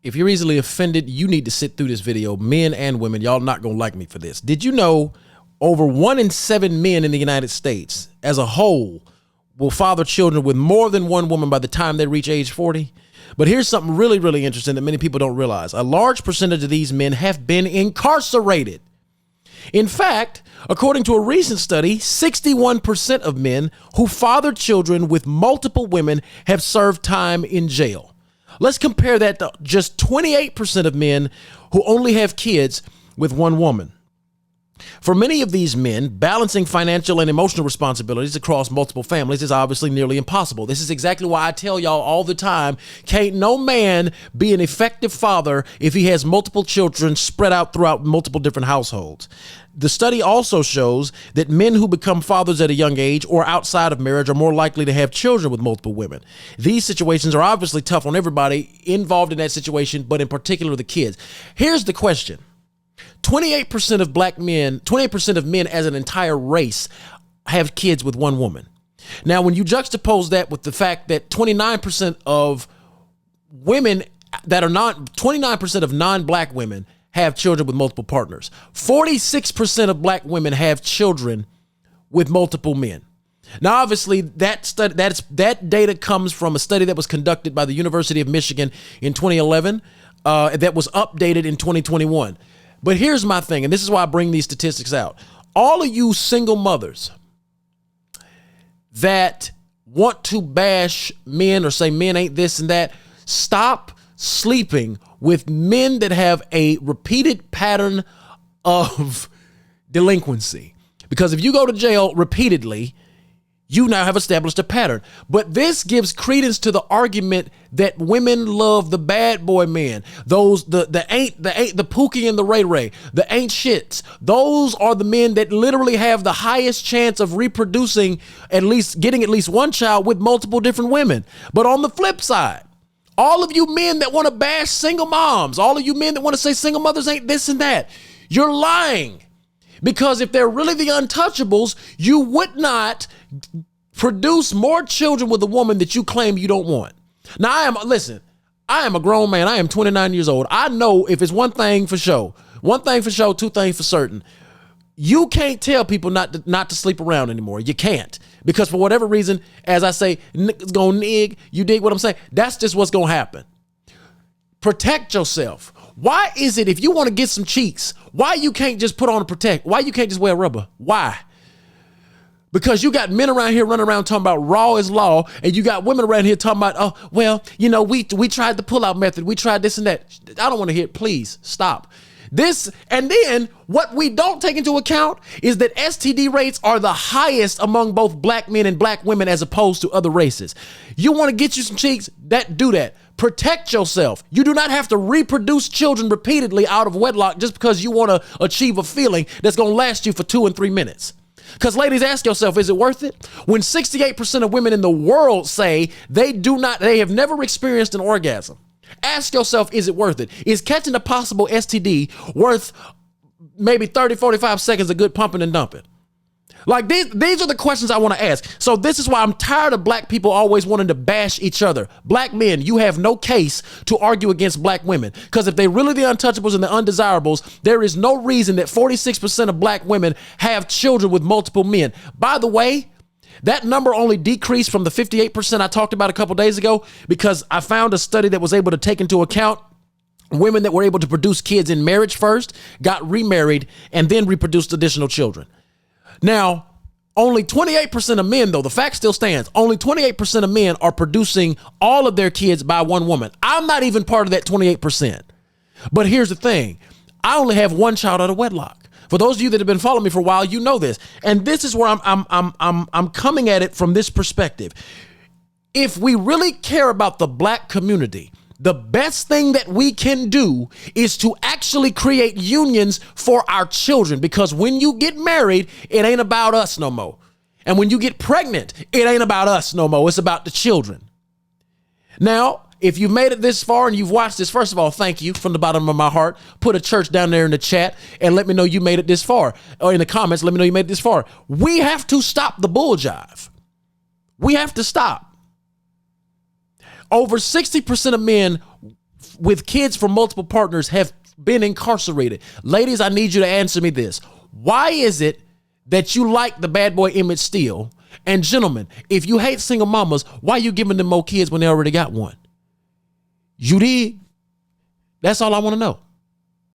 if you're easily offended, you need to sit through this video. Men and women, y'all not gonna like me for this. Did you know over 1 in 7 men in the United States as a whole will father children with more than one woman by the time they reach age 40? But here's something really, really interesting that many people don't realize. A large percentage of these men have been incarcerated. In fact, according to a recent study, 61% of men who fathered children with multiple women have served time in jail. Let's compare that to just 28% of men who only have kids with one woman. For many of these men, balancing financial and emotional responsibilities across multiple families is obviously nearly impossible. This is exactly why I tell y'all all the time, can't no man be an effective father if he has multiple children spread out throughout multiple different households. The study also shows that men who become fathers at a young age or outside of marriage are more likely to have children with multiple women. These situations are obviously tough on everybody involved in that situation, but in particular the kids. Here's the question. 28% of black men, 28% of men as an entire race have kids with one woman. Now, when you juxtapose that with the fact that 29% of women that are 29% of non-black women have children with multiple partners. 46% of black women have children with multiple men. Now, obviously, that data comes from a study that was conducted by the University of Michigan in 2011 that was updated in 2021. But here's my thing, and this is why I bring these statistics out. All of you single mothers that want to bash men or say men ain't this and that, stop sleeping with men that have a repeated pattern of delinquency. Because if you go to jail repeatedly, you now have established a pattern. But this gives credence to the argument that women love the bad boy men. Those, the Pookie and the Ray Ray, the ain't shits. Those are the men that literally have the highest chance of reproducing, getting at least one child with multiple different women. But on the flip side, all of you men that want to bash single moms, all of you men that want to say single mothers ain't this and that, you're lying. Because if they're really the untouchables, you would not produce more children with a woman that you claim you don't want. Now, I am a grown man. I am 29 years old. I know if it's one thing for sure, two things for certain. You can't tell people not to sleep around anymore. You can't. Because for whatever reason, as I say, niggas gonna nig, you dig what I'm saying? That's just what's gonna happen. Protect yourself. Why is it if you want to get some cheeks, why you can't just put on a protect? Why you can't just wear rubber? Why? Because you got men around here running around talking about raw is law, and you got women around here talking about, oh, well, you know, we tried the pull-out method. We tried this and that. I don't want to hear it. Please stop. This, and then what we don't take into account is that STD rates are the highest among both black men and black women as opposed to other races. You want to get you some cheeks, do that. Protect yourself. You do not have to reproduce children repeatedly out of wedlock just because you want to achieve a feeling that's going to last you for 2 and 3 minutes. Because ladies, ask yourself, is it worth it? When 68% of women in the world say they have never experienced an orgasm. Ask yourself, is it worth it? Is catching a possible STD worth maybe 30, 45 seconds of good pumping and dumping? Like these are the questions I want to ask. So this is why I'm tired of black people always wanting to bash each other. Black men, you have no case to argue against black women. Because if they're really the untouchables and the undesirables, there is no reason that 46% of black women have children with multiple men. By the way, that number only decreased from the 58% I talked about a couple days ago because I found a study that was able to take into account women that were able to produce kids in marriage first, got remarried, and then reproduced additional children. Now, only 28% of men, though, the fact still stands, only 28% of men are producing all of their kids by one woman. I'm not even part of that 28%. But here's the thing. I only have one child out of wedlock. For those of you that have been following me for a while, you know this. And this is where I'm coming at it from this perspective. If we really care about the black community, the best thing that we can do is to actually create unions for our children, because when you get married, it ain't about us no more. And when you get pregnant, it ain't about us no more. It's about the children. Now, if you made it this far and you've watched this, first of all, thank you from the bottom of my heart. Put a church down there in the chat and let me know you made it this far. Or in the comments, let me know you made it this far. We have to stop the bull jive. We have to stop. Over 60% of men with kids from multiple partners have been incarcerated. Ladies, I need you to answer me this. Why is it that you like the bad boy image still? And gentlemen, if you hate single mamas, why are you giving them more kids when they already got one? You did. That's all I want to know.